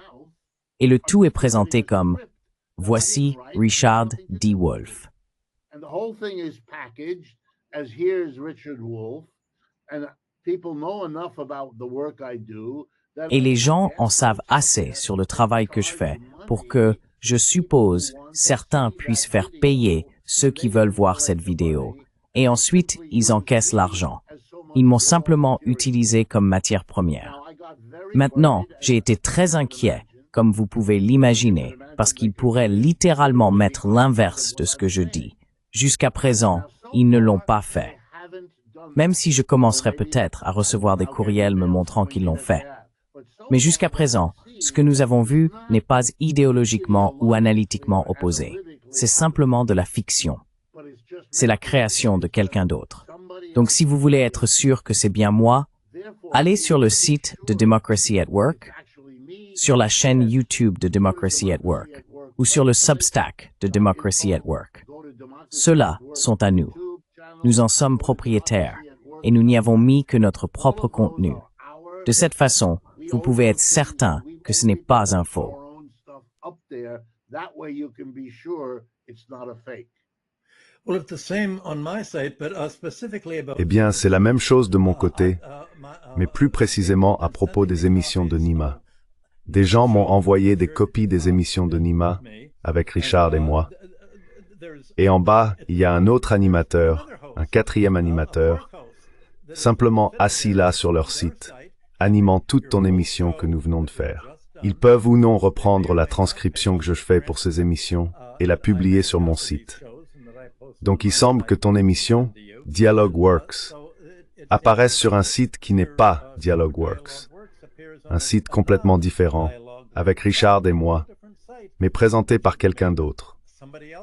Et le tout est présenté comme « Voici Richard D. Wolff ». Et les gens en savent assez sur le travail que je fais pour que, je suppose, certains puissent faire payer ceux qui veulent voir cette vidéo. Et ensuite, ils encaissent l'argent. Ils m'ont simplement utilisé comme matière première. Maintenant, j'ai été très inquiet, comme vous pouvez l'imaginer, parce qu'ils pourraient littéralement mettre l'inverse de ce que je dis. Jusqu'à présent, ils ne l'ont pas fait. Même si je commencerai peut-être à recevoir des courriels me montrant qu'ils l'ont fait. Mais jusqu'à présent, ce que nous avons vu n'est pas idéologiquement ou analytiquement opposé. C'est simplement de la fiction. C'est la création de quelqu'un d'autre. Donc si vous voulez être sûr que c'est bien moi, allez sur le site de Democracy at Work, sur la chaîne YouTube de Democracy at Work. ou sur le Substack de Democracy at Work. Ceux-là sont à nous. Nous en sommes propriétaires et nous n'y avons mis que notre propre contenu. De cette façon, vous pouvez être certain que ce n'est pas un faux. Eh bien, c'est la même chose de mon côté, mais plus précisément à propos des émissions de Nima. Des gens m'ont envoyé des copies des émissions de Nima, avec Richard et moi. Et en bas, il y a un autre animateur, un quatrième animateur, simplement assis là sur leur site, animant toute ton émission que nous venons de faire. Ils peuvent ou non reprendre la transcription que je fais pour ces émissions et la publier sur mon site. Donc il semble que ton émission, Dialogue Works, apparaisse sur un site qui n'est pas Dialogue Works. Un site complètement différent, avec Richard et moi, mais présenté par quelqu'un d'autre.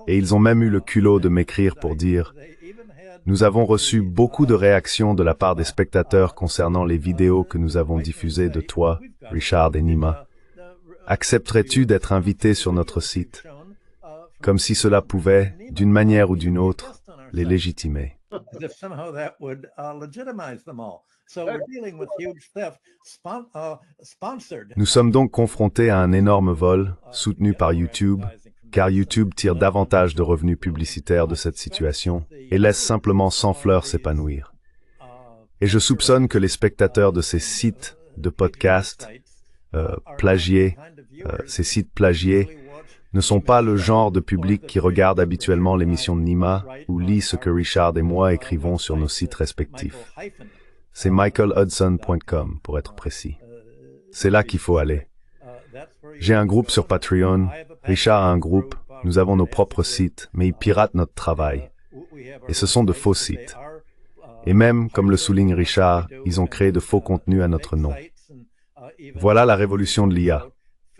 Et ils ont même eu le culot de m'écrire pour dire « Nous avons reçu beaucoup de réactions de la part des spectateurs concernant les vidéos que nous avons diffusées de toi, Richard et Nima. Accepterais-tu d'être invité sur notre site ?» Comme si cela pouvait, d'une manière ou d'une autre, les légitimer. Nous sommes donc confrontés à un énorme vol, soutenu par YouTube, car YouTube tire davantage de revenus publicitaires de cette situation et laisse simplement sans fleurs s'épanouir. Et je soupçonne que les spectateurs de ces sites de podcasts plagiés, ces sites plagiés, ne sont pas le genre de public qui regarde habituellement l'émission de Nima ou lit ce que Richard et moi écrivons sur nos sites respectifs. C'est michaelhudson.com pour être précis. C'est là qu'il faut aller. J'ai un groupe sur Patreon, Richard a un groupe, nous avons nos propres sites, mais ils piratent notre travail. Et ce sont de faux sites. Et même, comme le souligne Richard, ils ont créé de faux contenus à notre nom. Voilà la révolution de l'IA.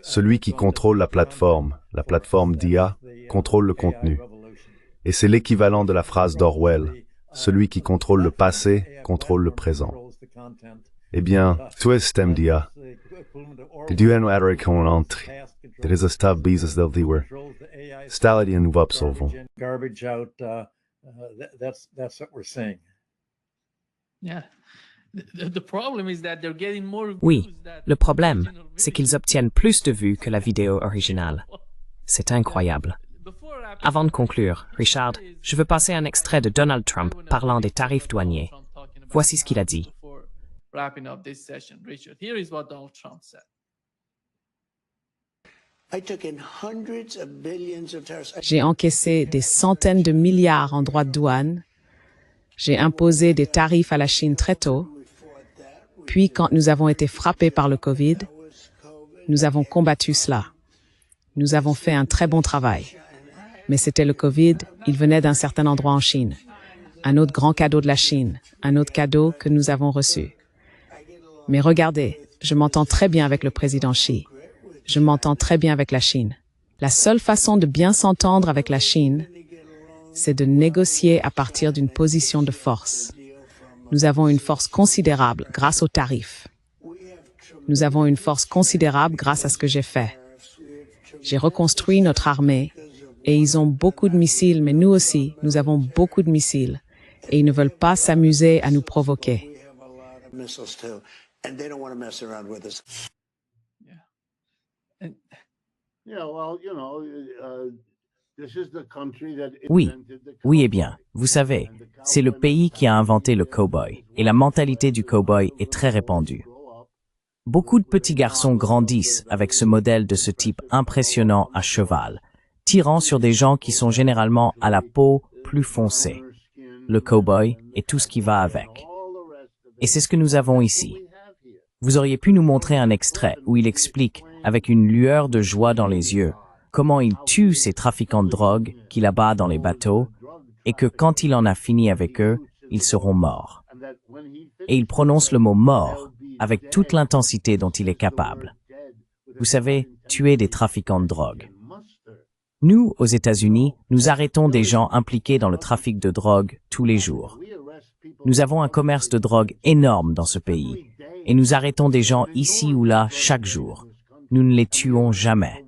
Celui qui contrôle la plateforme d'IA, contrôle le contenu. Et c'est l'équivalent de la phrase d'Orwell. Celui qui contrôle le passé, contrôle le présent. Eh bien, tu es système d'IA. Du en är konantri. Det är så stav bises del diwer. Stallidien nu uppsolvon. Oui, le problème, c'est qu'ils obtiennent plus de vues que la vidéo originale. C'est incroyable. Avant de conclure, Richard, je veux passer un extrait de Donald Trump parlant des tarifs douaniers. Voici ce qu'il a dit. J'ai encaissé des centaines de milliards en droits de douane. J'ai imposé des tarifs à la Chine très tôt. Puis, quand nous avons été frappés par le Covid, nous avons combattu cela. Nous avons fait un très bon travail. Mais c'était le Covid, il venait d'un certain endroit en Chine. Un autre grand cadeau de la Chine, un autre cadeau que nous avons reçu. Mais regardez, je m'entends très bien avec le président Xi. Je m'entends très bien avec la Chine. La seule façon de bien s'entendre avec la Chine, c'est de négocier à partir d'une position de force. Nous avons une force considérable grâce aux tarifs. Nous avons une force considérable grâce à ce que j'ai fait. J'ai reconstruit notre armée et ils ont beaucoup de missiles, mais nous aussi, nous avons beaucoup de missiles et ils ne veulent pas s'amuser à nous provoquer. Oui, eh bien, vous savez, c'est le pays qui a inventé le cow-boy, et la mentalité du cow-boy est très répandue. Beaucoup de petits garçons grandissent avec ce modèle de ce type impressionnant à cheval, tirant sur des gens qui sont généralement à la peau plus foncée. Le cow-boy et tout ce qui va avec. Et c'est ce que nous avons ici. Vous auriez pu nous montrer un extrait où il explique, avec une lueur de joie dans les yeux, comment il tue ces trafiquants de drogue qu'il abat dans les bateaux et que quand il en a fini avec eux, ils seront morts. Et il prononce le mot « mort » avec toute l'intensité dont il est capable. Vous savez, tuer des trafiquants de drogue. Nous, aux États-Unis, nous arrêtons des gens impliqués dans le trafic de drogue tous les jours. Nous avons un commerce de drogue énorme dans ce pays et nous arrêtons des gens ici ou là chaque jour. Nous ne les tuons jamais.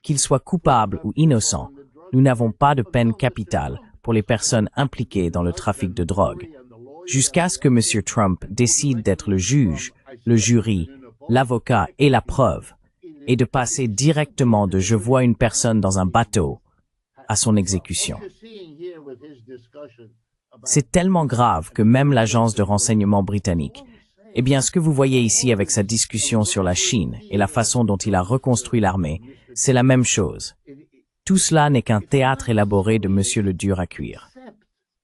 Qu'ils soient coupables ou innocents, nous n'avons pas de peine capitale pour les personnes impliquées dans le trafic de drogue, jusqu'à ce que M. Trump décide d'être le juge, le jury, l'avocat et la preuve, et de passer directement de « je vois une personne dans un bateau » à son exécution. C'est tellement grave que même l'agence de renseignement britannique, eh bien ce que vous voyez ici avec sa discussion sur la Chine et la façon dont il a reconstruit l'armée, c'est la même chose. Tout cela n'est qu'un théâtre élaboré de Monsieur le dur à cuire.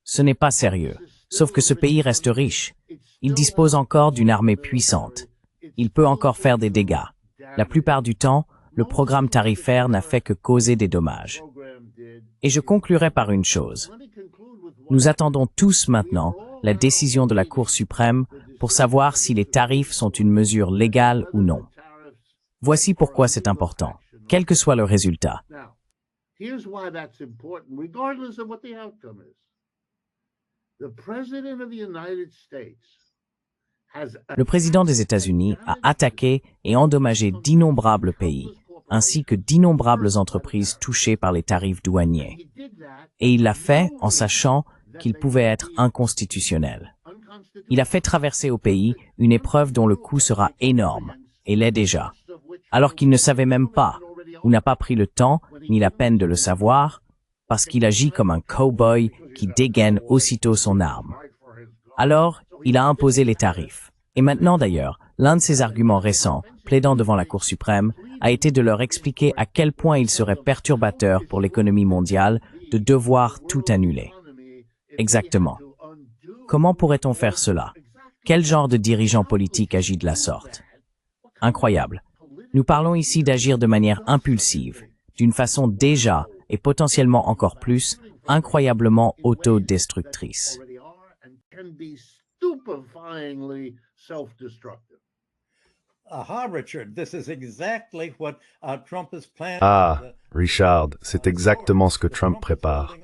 Ce n'est pas sérieux, sauf que ce pays reste riche. Il dispose encore d'une armée puissante. Il peut encore faire des dégâts. La plupart du temps, le programme tarifaire n'a fait que causer des dommages. Et je conclurai par une chose. Nous attendons tous maintenant la décision de la Cour suprême pour savoir si les tarifs sont une mesure légale ou non. Voici pourquoi c'est important, quel que soit le résultat. Le président des États-Unis a attaqué et endommagé d'innombrables pays, ainsi que d'innombrables entreprises touchées par les tarifs douaniers. Et il l'a fait en sachant qu'il pouvait être inconstitutionnel. Il a fait traverser au pays une épreuve dont le coût sera énorme, et l'est déjà, alors qu'il ne savait même pas, ou n'a pas pris le temps ni la peine de le savoir, parce qu'il agit comme un cow-boy qui dégaine aussitôt son arme. Alors, il a imposé les tarifs. Et maintenant d'ailleurs, l'un de ses arguments récents, plaidant devant la Cour suprême, a été de leur expliquer à quel point il serait perturbateur pour l'économie mondiale de devoir tout annuler. Exactement. Comment pourrait-on faire cela? Quel genre de dirigeant politique agit de la sorte? Incroyable. Nous parlons ici d'agir de manière impulsive, d'une façon déjà, et potentiellement encore plus, incroyablement autodestructrice. Ah, Richard, c'est exactement ce que Trump prépare.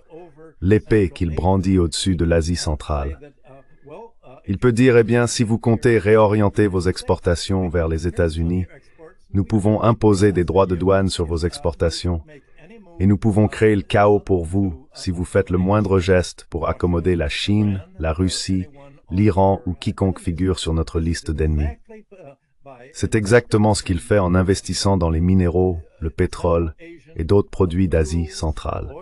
L'épée qu'il brandit au-dessus de l'Asie centrale. Il peut dire, eh bien, si vous comptez réorienter vos exportations vers les États-Unis, nous pouvons imposer des droits de douane sur vos exportations. Et nous pouvons créer le chaos pour vous si vous faites le moindre geste pour accommoder la Chine, la Russie, l'Iran ou quiconque figure sur notre liste d'ennemis. C'est exactement ce qu'il fait en investissant dans les minéraux, le pétrole et d'autres produits d'Asie centrale.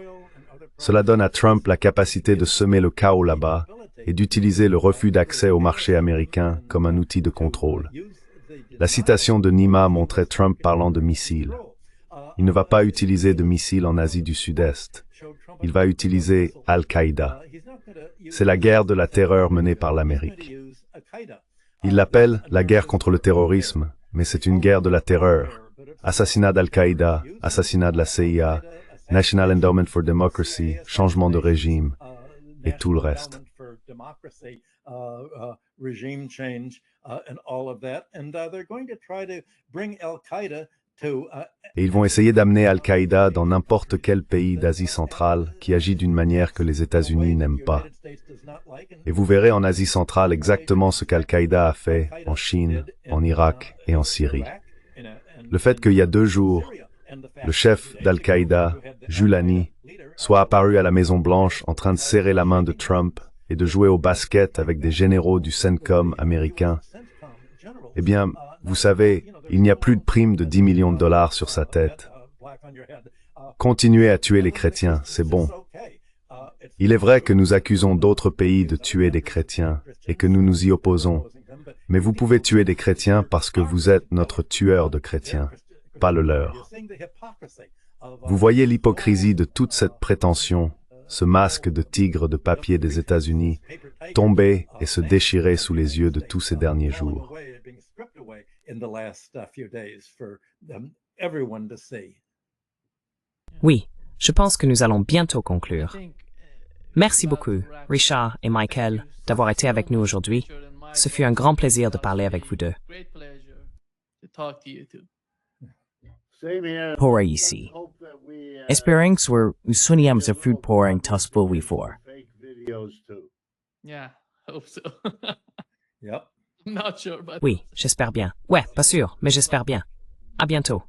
Cela donne à Trump la capacité de semer le chaos là-bas et d'utiliser le refus d'accès au marché américain comme un outil de contrôle. La citation de Nima montrait Trump parlant de missiles. Il ne va pas utiliser de missiles en Asie du Sud-Est. Il va utiliser Al-Qaïda. C'est la guerre de la terreur menée par l'Amérique. Il l'appelle la guerre contre le terrorisme, mais c'est une guerre de la terreur. Assassinat d'Al-Qaïda, assassinat de la CIA, National Endowment for Democracy, changement de régime, et tout le reste. Et ils vont essayer d'amener Al-Qaïda dans n'importe quel pays d'Asie centrale qui agit d'une manière que les États-Unis n'aiment pas. Et vous verrez en Asie centrale exactement ce qu'Al-Qaïda a fait en Chine, en Irak et en Syrie. Le fait qu'il y a 2 jours, le chef d'Al-Qaïda, Julani, soit apparu à la Maison-Blanche en train de serrer la main de Trump et de jouer au basket avec des généraux du CENTCOM américain, eh bien, vous savez, il n'y a plus de prime de 10 millions de dollars sur sa tête. Continuez à tuer les chrétiens, c'est bon. Il est vrai que nous accusons d'autres pays de tuer des chrétiens et que nous nous y opposons. Mais vous pouvez tuer des chrétiens parce que vous êtes notre tueur de chrétiens, pas le leur. Vous voyez l'hypocrisie de toute cette prétention, ce masque de tigre de papier des États-Unis, tomber et se déchirer sous les yeux de tous ces derniers jours. Oui, je pense que nous allons bientôt conclure. Merci beaucoup, Richard et Michael, d'avoir été avec nous aujourd'hui. Ce fut un grand plaisir de parler avec vous deux. Pora ici. Espérons que nous soyons un food pouring tasful for. Yeah. Oui, j'espère bien. Ouais, pas sûr, mais j'espère bien. À bientôt.